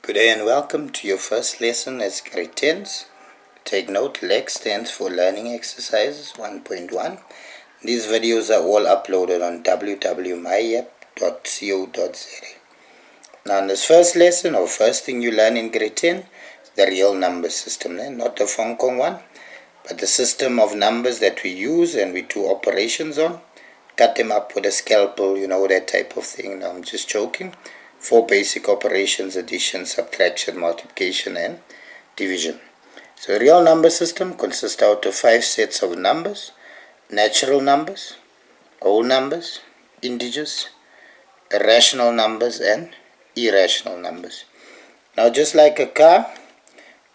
Good day and welcome to your first lesson as grade 10s. Take note, LEX stands for Learning Exercises 1.1. These videos are all uploaded on www.myep.co.za. Now in this first lesson, or first thing you learn in grade 10, is the real number system, not the Hong Kong one, but the system of numbers that we use and we do operations on. Cut them up with a scalpel, that type of thing. No, I'm just joking. 4 basic operations: addition, subtraction, multiplication, and division. So a real number system consists out of 5 sets of numbers: natural numbers, whole numbers, integers, irrational numbers, and irrational numbers. Now just like a car,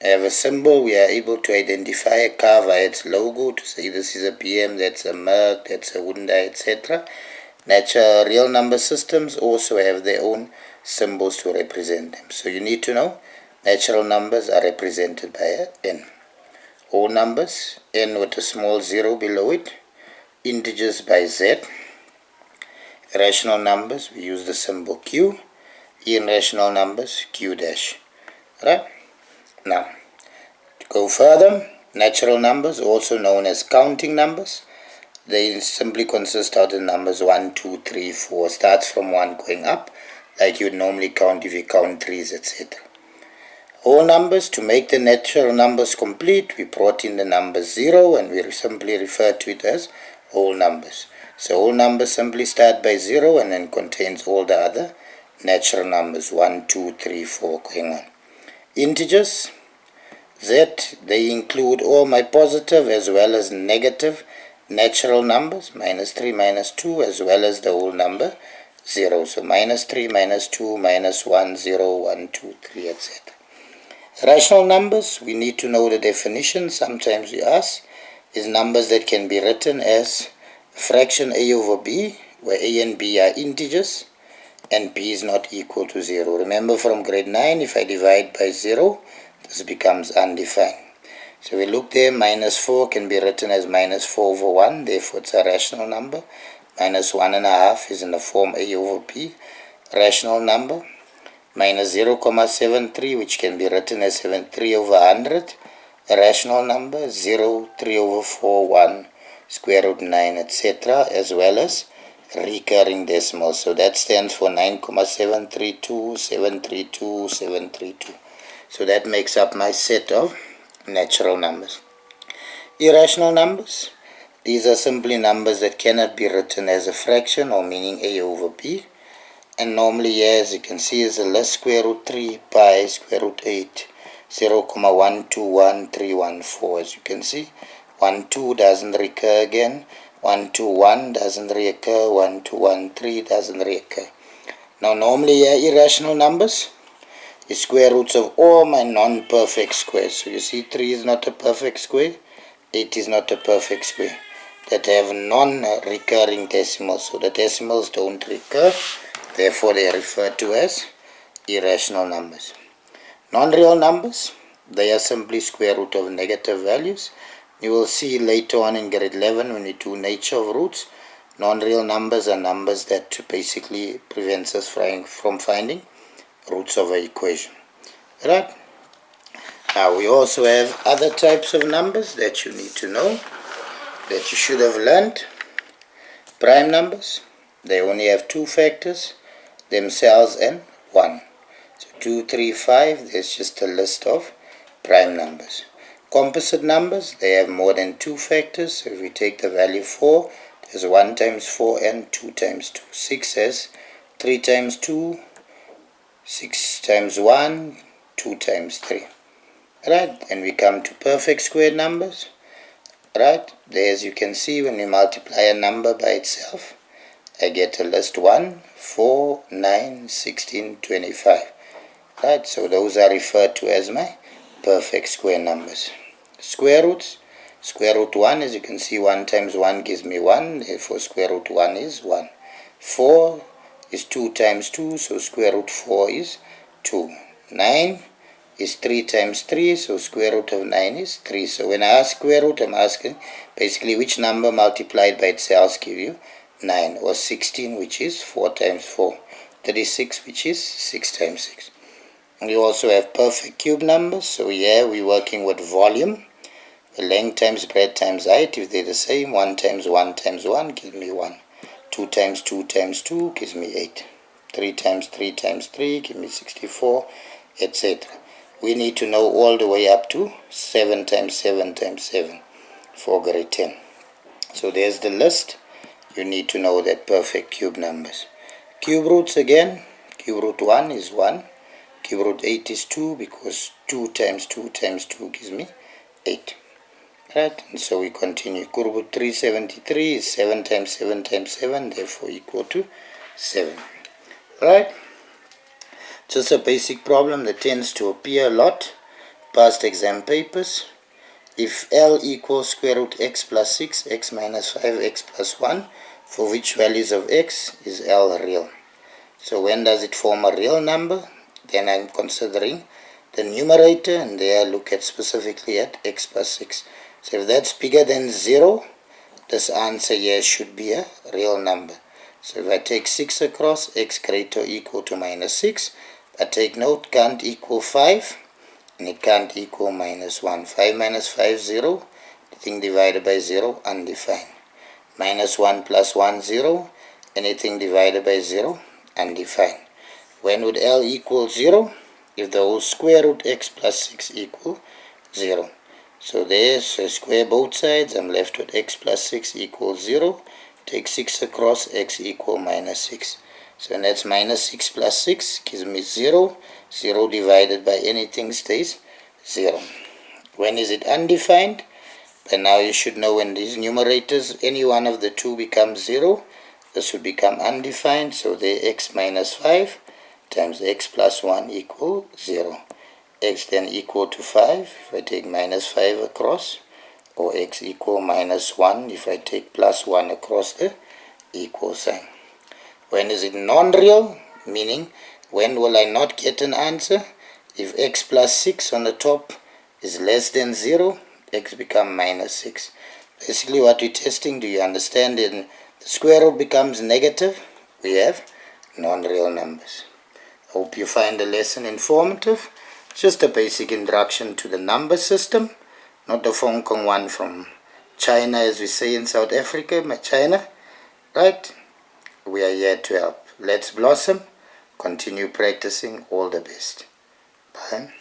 I have a symbol. We are able to identify a car via its logo to say this is a BM, that's a Merc, that's a Hyundai, etc. Real number systems also have their own symbols to represent them. So you need to know natural numbers are represented by a N. Whole numbers, N with a small 0 below it. Integers by Z. Irrational numbers, we use the symbol Q. Irrational numbers, Q dash. Right? Now, to go further, natural numbers, also known as counting numbers, they simply consist of the numbers 1, 2, 3, 4. Starts from 1 going up, like you would normally count if you count 3s, etc. Whole numbers, to make the natural numbers complete, we brought in the number 0 and we simply refer to it as whole numbers. So whole numbers simply start by 0 and then contains all the other natural numbers 1, 2, 3, 4 going on. Integers, Z, they include all my positive as well as negative natural numbers, -3, -2, as well as the whole number 0. So -3, -2, -1, 0, 1, 2, 3, etc. Rational numbers, we need to know the definition. Sometimes we ask, is numbers that can be written as fraction A over B, where A and B are integers and B is not equal to 0. Remember from grade 9, if I divide by 0, this becomes undefined. So we look there, -4 can be written as -4 over 1, therefore it's a rational number. -1.5 is in the form A over B, rational number. -0.73, which can be written as 73 over 100, a rational number. 0, 3 over 4, 1, square root 9, etc., as well as recurring decimals. So that stands for 9.732, 732, 732. So that makes up my set of natural numbers. Irrational numbers, these are simply numbers that cannot be written as a fraction, or meaning A over B. And normally here, as you can see, is a less square root 3 pi square root 8, 0.121314. As you can see, 1, 2 doesn't recur again, 1, 2, 1 doesn't reoccur, 1, 2, 1, 3 doesn't reoccur. Now normally here, irrational numbers is square roots of all my non-perfect squares. So you see 3 is not a perfect square, 8 is not a perfect square, that have non-recurring decimals. So the decimals don't recur, therefore they are referred to as irrational numbers. Non-real numbers, they are simply square root of negative values. You will see later on in grade 11 when we do nature of roots, non-real numbers are numbers that basically prevents us from finding roots of an equation. Right? Now we also have other types of numbers that you need to know, that you should have learned. Prime numbers, they only have 2 factors, themselves and 1. So 2, 3, 5, there's just a list of prime numbers. Composite numbers, they have more than 2 factors. So if we take the value 4, there's 1 times 4 and 2 times 2. 6 has 3 times 2, 6 times 1, 2 times 3. Right, and we come to perfect square numbers. Right, there as you can see, when we multiply a number by itself, I get a list 1, 4, 9, 16, 25. Right, so those are referred to as my perfect square numbers. Square roots, square root 1, as you can see, 1 times 1 gives me 1, therefore square root 1 is 1. 4 is 2 times 2, so square root 4 is 2. 9 is 3 times 3, so square root of 9 is 3. So when I ask square root, I'm asking basically which number multiplied by itself give you 9, or 16, which is 4 times 4, 36, which is 6 times 6. We also have perfect cube numbers. So here we're working with volume. The length times breadth times height, if they're the same, 1 times 1 times 1 gives me 1. 2 times 2 times 2 gives me 8. 3 times 3 times 3 gives me 64, etc. We need to know all the way up to 7 times 7 times 7 for grade 10. So there's the list. You need to know that perfect cube numbers. Cube roots again. Cube root 1 is 1. Cube root 8 is 2 because 2 times 2 times 2 gives me 8. Right, and so we continue. Cube root 373 is 7 times 7 times 7, therefore equal to 7. Right, just a basic problem that tends to appear a lot past exam papers. If L equals square root x plus 6, x minus 5, x plus 1, for which values of x is L real? So when does it form a real number? Then I'm considering the numerator, and there I look at specifically at x plus 6. So if that's bigger than 0, this answer here should be a real number. So if I take 6 across, x greater or equal to minus 6, but take note, can't equal 5, and it can't equal minus 1. 5 minus 5, 0. Anything divided by 0, undefined. Minus 1 plus 1, 0. Anything divided by 0, undefined. When would L equal 0? If the whole square root x plus 6 equal 0. So there's a square both sides. I'm left with x plus 6 equals 0. Take 6 across, x equal minus 6. So that's minus 6 plus 6 gives me 0. 0 divided by anything stays 0. When is it undefined? By now you should know when these numerators, any one of the two becomes 0, this would become undefined. So there x minus 5 times x plus 1 equal 0. X then equal to 5 if I take minus 5 across, or x equal minus 1 if I take plus 1 across the equal sign. When is it non-real? Meaning, when will I not get an answer? If x plus 6 on the top is less than 0, x become minus 6. Basically what we're testing, do you understand? When the square root becomes negative, we have non-real numbers. Hope you find the lesson informative. Just a basic introduction to the number system, not the Hong Kong one from China, as we say in South Africa, China, right? We are here to help. Let's blossom, continue practicing. All the best. Bye.